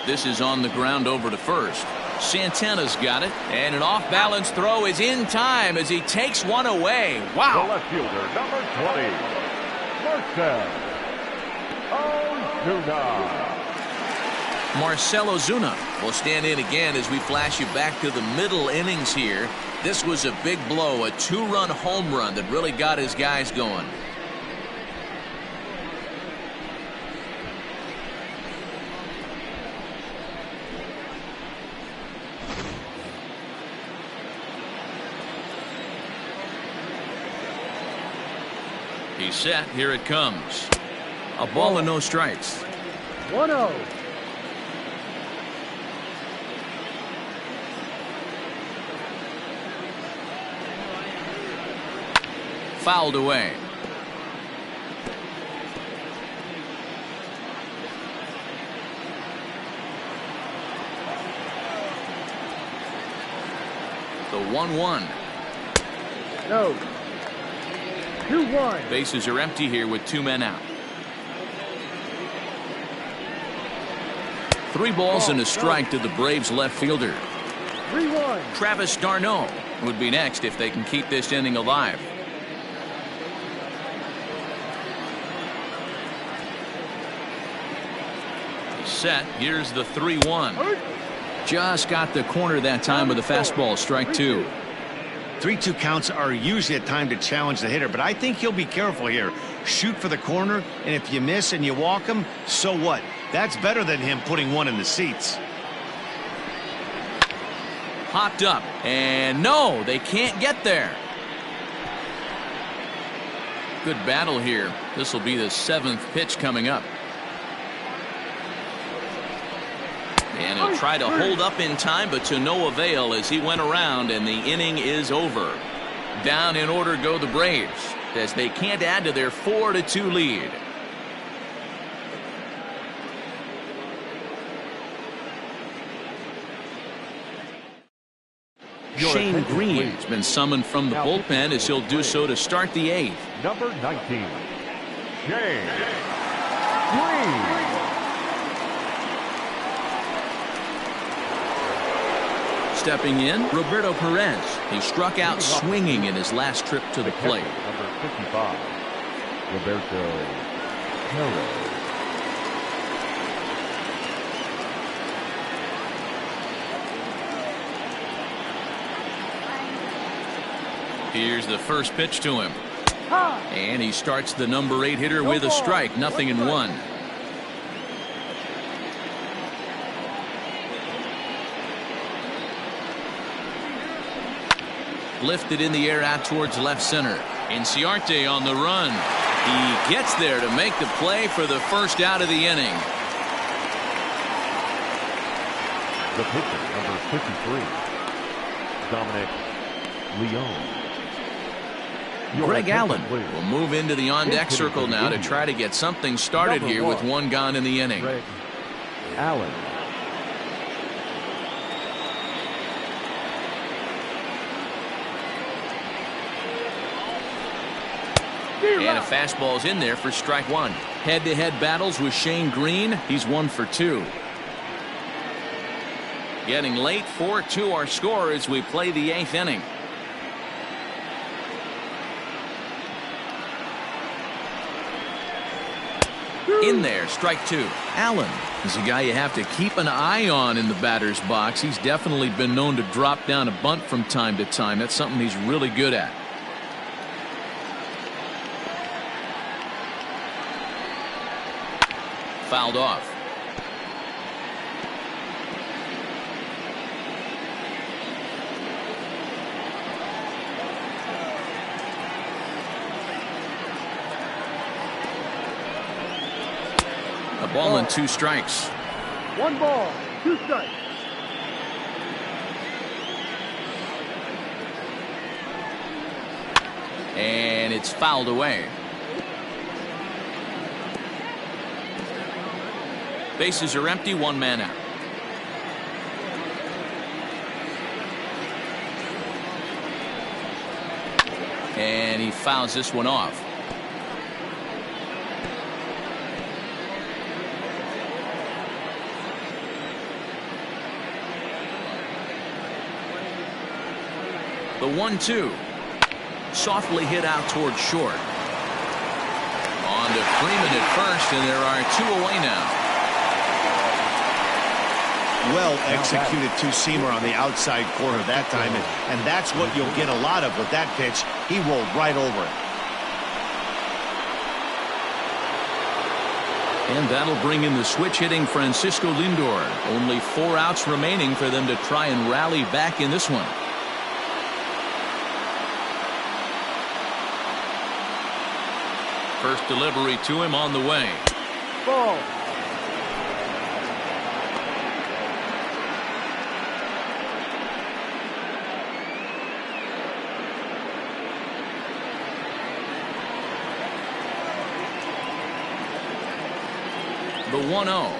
This is on the ground over to first. Santana's got it, and an off-balance throw is in time as he takes one away. The Wow. left fielder, number 20, Marcell Ozuna will stand in again as we flash you back to the middle innings here. This was a big blow, a 2-run home run that really got his guys going. He's set. Here it comes. A ball and no strikes. 1-0. Fouled away. The 1-1. No. 2-1. Bases are empty here with 2 men out. 3 balls and a strike to the Braves left fielder. 3-1. Travis d'Arnaud would be next if they can keep this inning alive. He's set. Here's the 3-1. Just got the corner that time with a fastball. Strike 2. 3-2 counts are usually a time to challenge the hitter, but I think he'll be careful here. Shoot for the corner, and if you miss and you walk him, so what? That's better than him putting one in the seats. Popped up, and no, they can't get there. Good battle here. This will be the 7th pitch coming up. And he'll try to hold up in time, but to no avail as he went around, and the inning is over. Down in order go the Braves as they can't add to their 4-2 lead. Shane Green's been summoned from the bullpen as he'll do so to start the 8th. Number 19, Shane Green. Stepping in, Roberto Perez. He struck out swinging in his last trip to the plate. Number 55, Roberto Perez. Here's the first pitch to him. And he starts the number 8 hitter with a strike. 0-1. Lifted in the air out towards left center. Inciarte on the run. He gets there to make the play for the first out of the inning. The pitcher, number 53, Dominic Leone. Greg Allen will move into the on-deck circle now to try to get something started here with 1 gone in the inning. Greg Allen. And a fastball's in there for strike 1. Head-to-head battles with Shane Green. He's 1 for 2. Getting late, 4-2 our score as we play the 8th inning. In there, strike 2. Allen is a guy you have to keep an eye on in the batter's box. He's definitely been known to drop down a bunt from time to time. That's something he's really good at. Fouled off. A ball and 2 strikes. 1 ball, 2 strikes. And it's fouled away. Bases are empty, 1 man out. And he fouls this one off. The 1-2. Softly hit out towards short. On to Freeman at first, and there are 2 away now. Well executed 2-seamer on the outside corner that time, and that's what you'll get a lot of with that pitch. He rolled right over it. And that'll bring in the switch hitting Francisco Lindor. Only 4 outs remaining for them to try and rally back in this one. First delivery to him on the way. Ball. The 1-0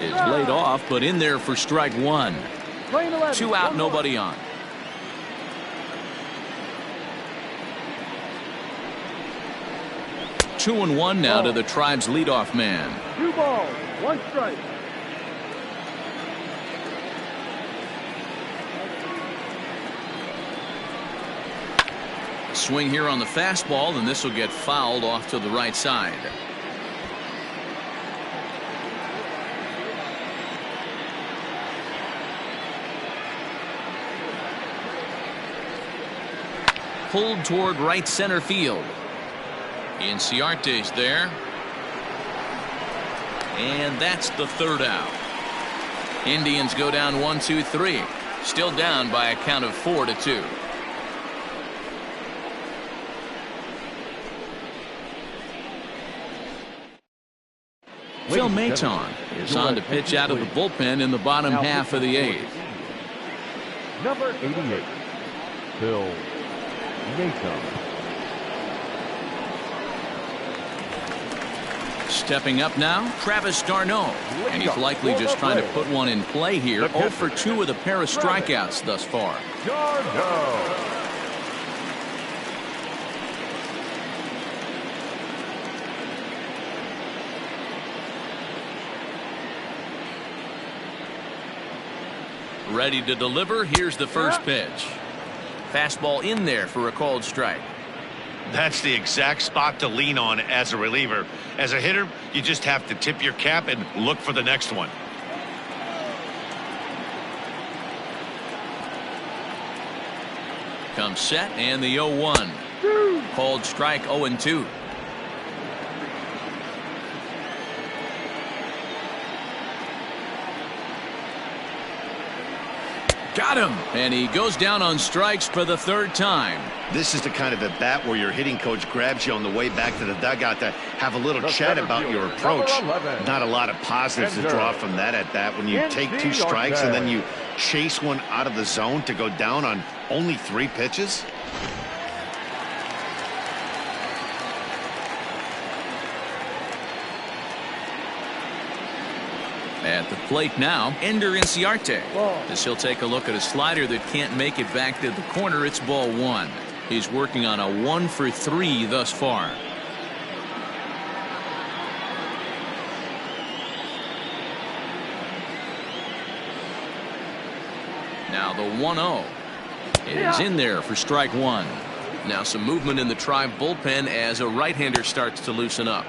is laid off, but in there for strike one. 2 out, nobody on. Two and one now to the Tribe's leadoff man. 2 balls, 1 strike. Swing here on the fastball, and this will get fouled off to the right side. Pulled toward right center field. Inciarte's there. And that's the 3rd out. Indians go down 1-2-3. Still down by a count of 4-2. Phil Maton is on to pitch out of the bullpen in the bottom half of the 8th. Number 88, Phil Maton. Stepping up now, Travis d'Arnaud. And he's likely just trying to put one in play here. 0 for 2 with a pair of strikeouts thus far. d'Arnaud. Ready to deliver. Here's the first pitch. Fastball in there for a called strike. That's the exact spot to lean on as a reliever. As a hitter, you just have to tip your cap and look for the next one. Comes set, and the 0-1. Called strike. 0-2. Got him, and he goes down on strikes for the 3rd time. This is the kind of at bat where your hitting coach grabs you on the way back to the dugout to have a little chat about your approach. Not a lot of positives to draw from that at bat when you take 2 strikes and then you chase one out of the zone to go down on only 3 pitches. At the plate now, Ender Inciarte. As he'll take a look at a slider that can't make it back to the corner. It's ball 1. He's working on a 1 for 3 thus far. Now the 1-0 is in there for strike 1. Now some movement in the Tribe bullpen as a right-hander starts to loosen up.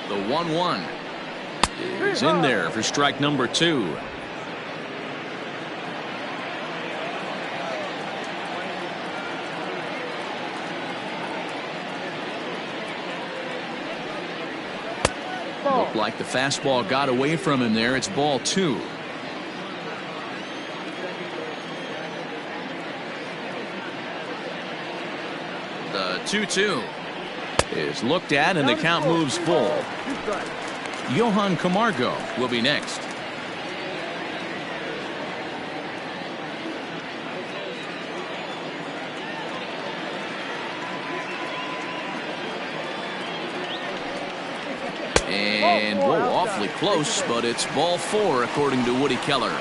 The 1-1 is in there for strike number 2. Looked like the fastball got away from him there. It's ball 2. The 2-2 is looked at, and the count moves full. Johan Camargo will be next. And whoa, awfully close, but it's ball 4 according to Woody Keller.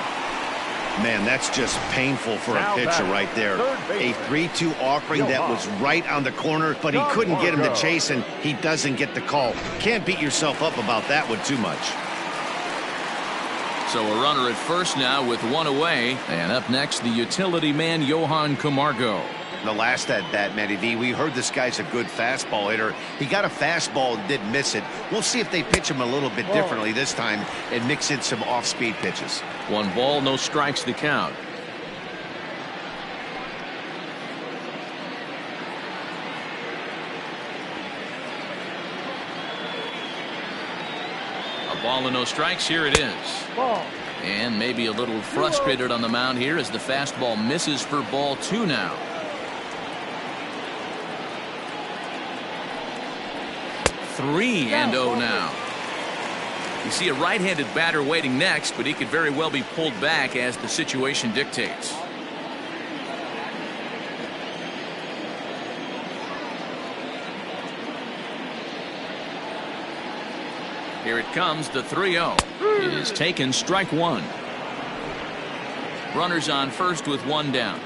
Man, that's just painful for a pitcher right there. A 3-2 offering that was right on the corner, but he couldn't get him to chase, and he doesn't get the call. Can't beat yourself up about that one too much. So a runner at first now with 1 away, and up next the utility man Johan Camargo. The last at bat, Matty V, we heard this guy's a good fastball hitter. He got a fastball and did miss it. We'll see if they pitch him a little bit differently this time and mix in some off-speed pitches. 1 ball, no strikes to count. Ball and no strikes. Here it is. Ball. And maybe a little frustrated on the mound here as the fastball misses for ball 2 now. Three and 0 now. You see a right-handed batter waiting next, but he could very well be pulled back as the situation dictates. Here it comes, the 3-0. It is taken, strike 1. Runners on first with 1 down.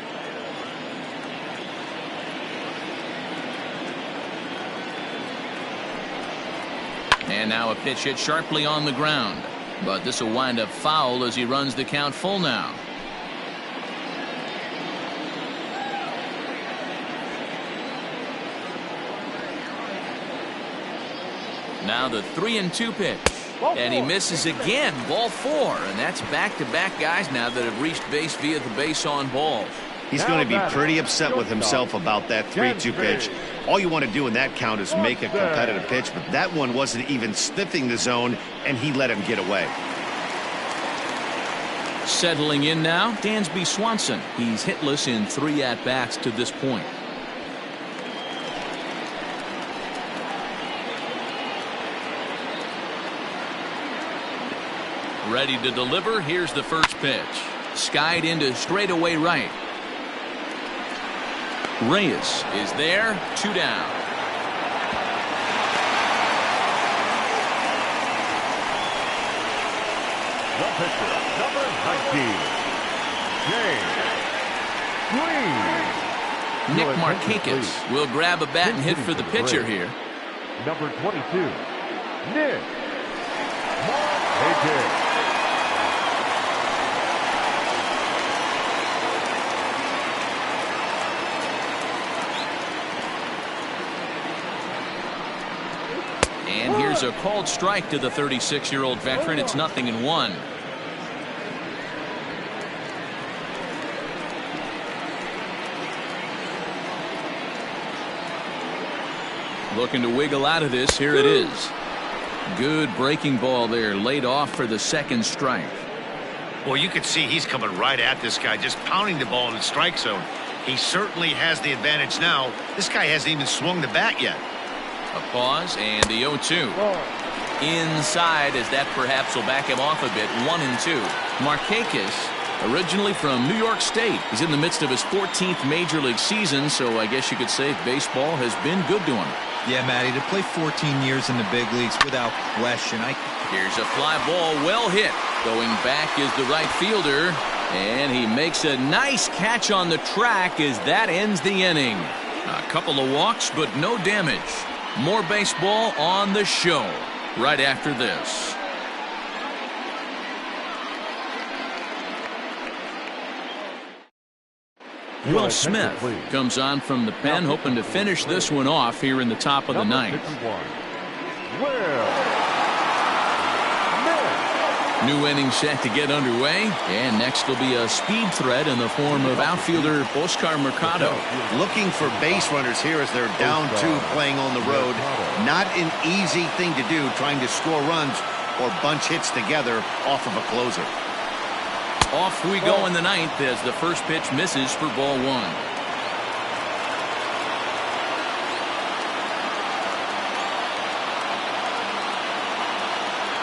And now a pitch hit sharply on the ground. But this will wind up foul as he runs the count full now. Now the 3-2 pitch. And he misses again. Ball 4. And that's back-to-back guys now that have reached base via the base on balls. He's going to be pretty upset with himself about that 3-2 pitch. All you want to do in that count is make a competitive pitch, but that one wasn't even sniffing the zone, and he let him get away. Settling in now, Dansby Swanson. He's hitless in 3 at-bats to this point. Ready to deliver. Here's the first pitch. Skied into straightaway right. Reyes is there. 2 down. The pitcher, number 19, James Green. Nick Markakis will grab a bat and hit for the pitcher here. Number 22, Nick Markakis. And here's a called strike to the 36-year-old veteran. It's 0-1. Looking to wiggle out of this. Here it is. Good breaking ball there, laid off for the second strike. Well, you can see he's coming right at this guy, just pounding the ball in the strike zone. He certainly has the advantage now. This guy hasn't even swung the bat yet. A pause and the 0-2. Inside, as that perhaps will back him off a bit. 1-2. Markakis, originally from New York State, is in the midst of his 14th major league season, so I guess you could say baseball has been good to him. Yeah, Matty, to play 14 years in the big leagues without question. Here's a fly ball, well hit. Going back is the right fielder, and he makes a nice catch on the track as that ends the inning. A couple of walks, but no damage. More baseball on the show right after this. Will Smith comes on from the pen, hoping to finish this one off here in the top of the ninth. New inning set to get underway, and next will be a speed threat in the form of outfielder Oscar Mercado. Looking for base runners here as they're down 2 playing on the road. Not an easy thing to do, trying to score runs or bunch hits together off of a closer. Off we go in the ninth as the first pitch misses for ball 1.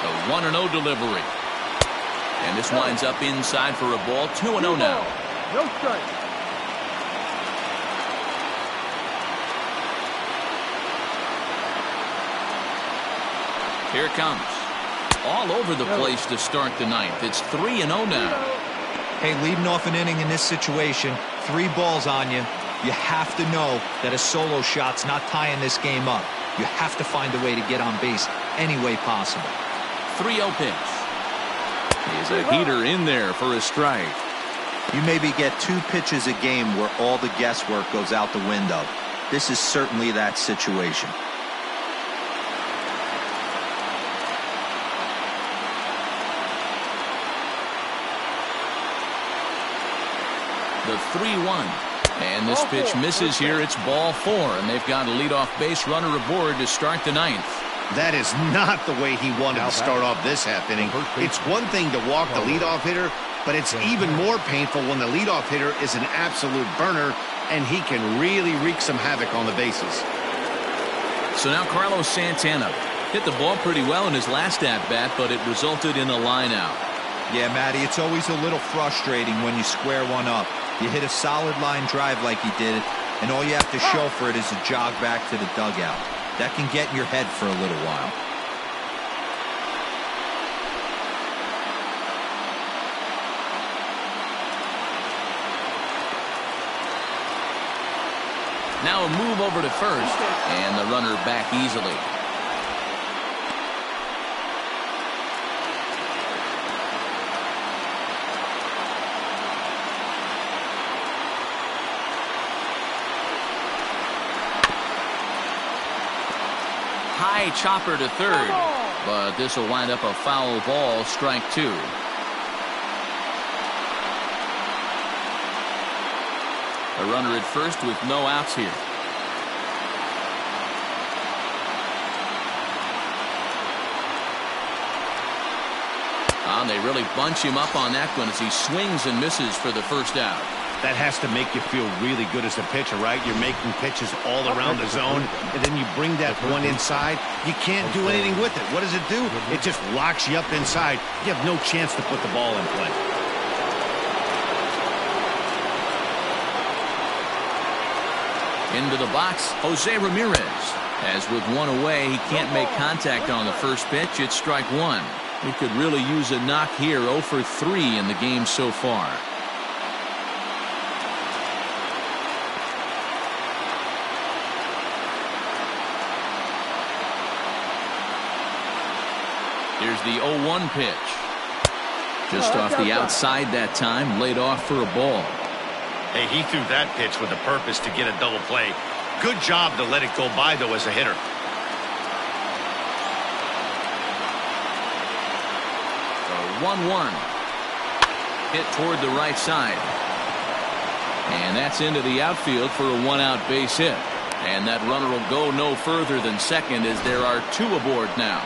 A 1-0 delivery. And this winds up inside for a ball. 2-0 now. No strike. Here it comes. All over the place to start the ninth. It's 3-0 now. Hey, leading off an inning in this situation, 3 balls on you. You have to know that a solo shot's not tying this game up. You have to find a way to get on base any way possible. 3-0 pitch. He's a heater in there for a strike. You maybe get 2 pitches a game where all the guesswork goes out the window. This is certainly that situation. The 3-1. And this pitch misses here. It's ball 4, and they've got a leadoff base runner aboard to start the ninth. That is not the way he wanted to start off this half inning. It's one thing to walk the leadoff hitter, but it's even more painful when the leadoff hitter is an absolute burner, and he can really wreak some havoc on the bases. So now Carlos Santana hit the ball pretty well in his last at-bat, but it resulted in a line-out. Yeah, Matty, it's always a little frustrating when you square one up. You hit a solid line drive like he did, and all you have to show for it is a jog back to the dugout. That can get in your head for a little while. Now a move over to first, and the runner back easily. High chopper to third, but this will wind up a foul ball, strike two. A runner at first with no outs here. And they really bunch him up on that one as he swings and misses for the first out. That has to make you feel really good as a pitcher, right? You're making pitches all around the zone, and then you bring that one inside. You can't do anything with it. What does it do? It just locks you up inside. You have no chance to put the ball in play. Into the box, Jose Ramirez. As with one away, he can't make contact on the first pitch. It's strike one. He could really use a knock here. 0 for 3 in the game so far. Here's the 0-1 pitch. Just off the outside that time, laid off for a ball. Hey, he threw that pitch with a purpose to get a double play. Good job to let it go by, though, as a hitter. 1-1. Hit toward the right side. And that's into the outfield for a one-out base hit. And that runner will go no further than second as there are two aboard now.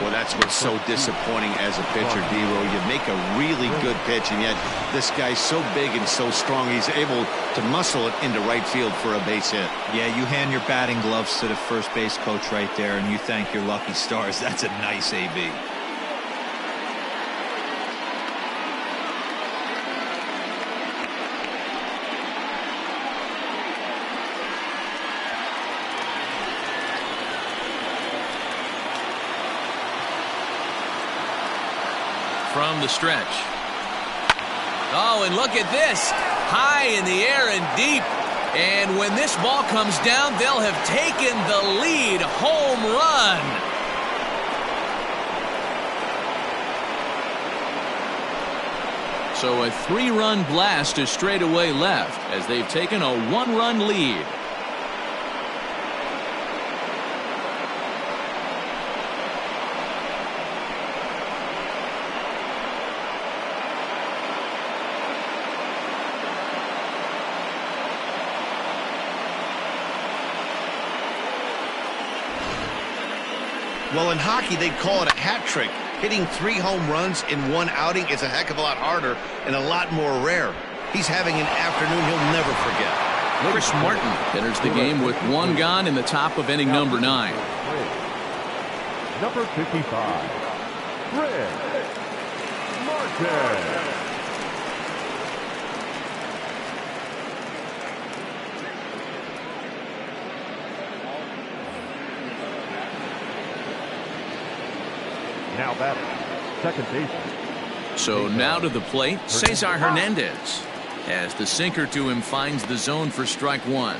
Well, that's what's so disappointing as a pitcher, D-Row. You make a really good pitch, and yet this guy's so big and so strong, he's able to muscle it into right field for a base hit. Yeah, you hand your batting gloves to the first base coach right there, and you thank your lucky stars. That's a nice AB. From the stretch. Oh, and look at this. High in the air and deep. And when this ball comes down, they'll have taken the lead. Home run. So a 3-run blast to straightaway left as they've taken a 1-run lead. Well, in hockey, they'd call it a hat trick. Hitting 3 home runs in one outing is a heck of a lot harder and a lot more rare. He's having an afternoon he'll never forget. Chris Martin enters the game with 1 gone in the top of inning number 9. Number 55, Chris Martin. Now batting, second baseman. So now to the plate, Cesar Hernandez. As the sinker to him finds the zone for strike one.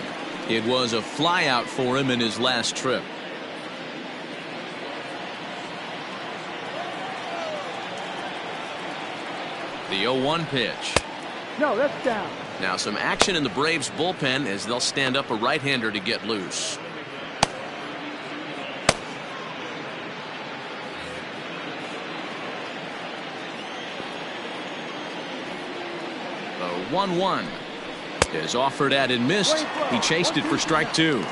It was a flyout for him in his last trip. The 0-1 pitch. No, that's down. Now some action in the Braves bullpen as they'll stand up a right-hander to get loose. 1-1 is offered at and missed. He chased it for strike two.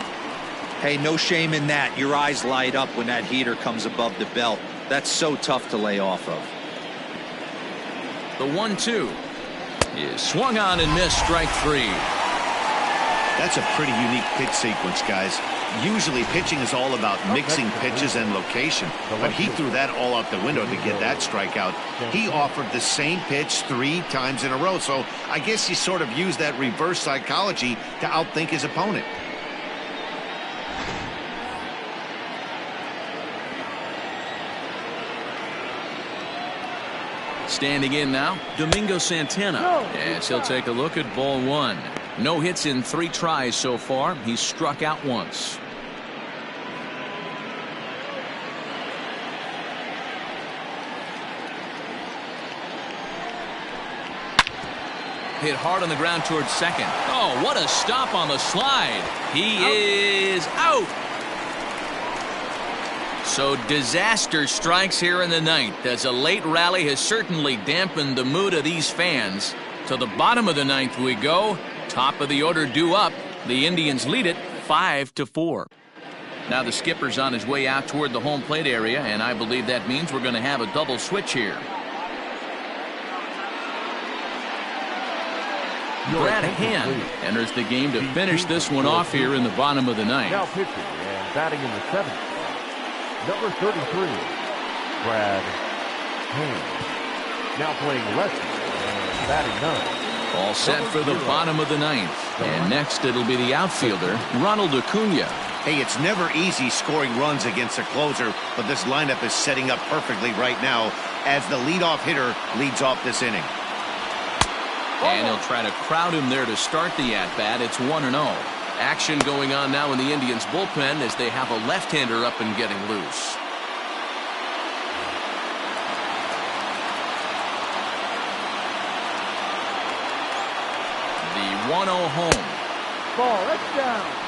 Hey, no shame in that. Your eyes light up when that heater comes above the belt. That's so tough to lay off of. The 1-2 is swung on and missed, strike 3. That's a pretty unique pitch sequence, guys. Usually pitching is all about mixing pitches and location, but he threw that all out the window to get that strikeout. He offered the same pitch 3 times in a row, so I guess he sort of used that reverse psychology to outthink his opponent. Standing in now, Domingo Santana. Yes, he'll take a look at ball 1. No hits in 3 tries so far. He's struck out once. Hit hard on the ground towards second. Oh, what a stop on the slide. He is out. So disaster strikes here in the 9th, as a late rally has certainly dampened the mood of these fans. To the bottom of the 9th we go. Top of the order due up. The Indians lead it 5-4. Now the skipper's on his way out toward the home plate area, and I believe that means we're going to have a double switch here. Brad Hand enters the game to finish this one off here in the bottom of the 9th. Now pitching and batting in the 7th. Number 33, Brad Hand. Now playing lefty and batting 9. All set for the bottom of the 9th. And next it'll be the outfielder, Ronald Acuna. Hey, it's never easy scoring runs against a closer, but this lineup is setting up perfectly right now as the leadoff hitter leads off this inning. And he'll try to crowd him there to start the at-bat. It's 1-0. Action going on now in the Indians' bullpen as they have a left-hander up and getting loose. The 1-0 home. Ball, that's down.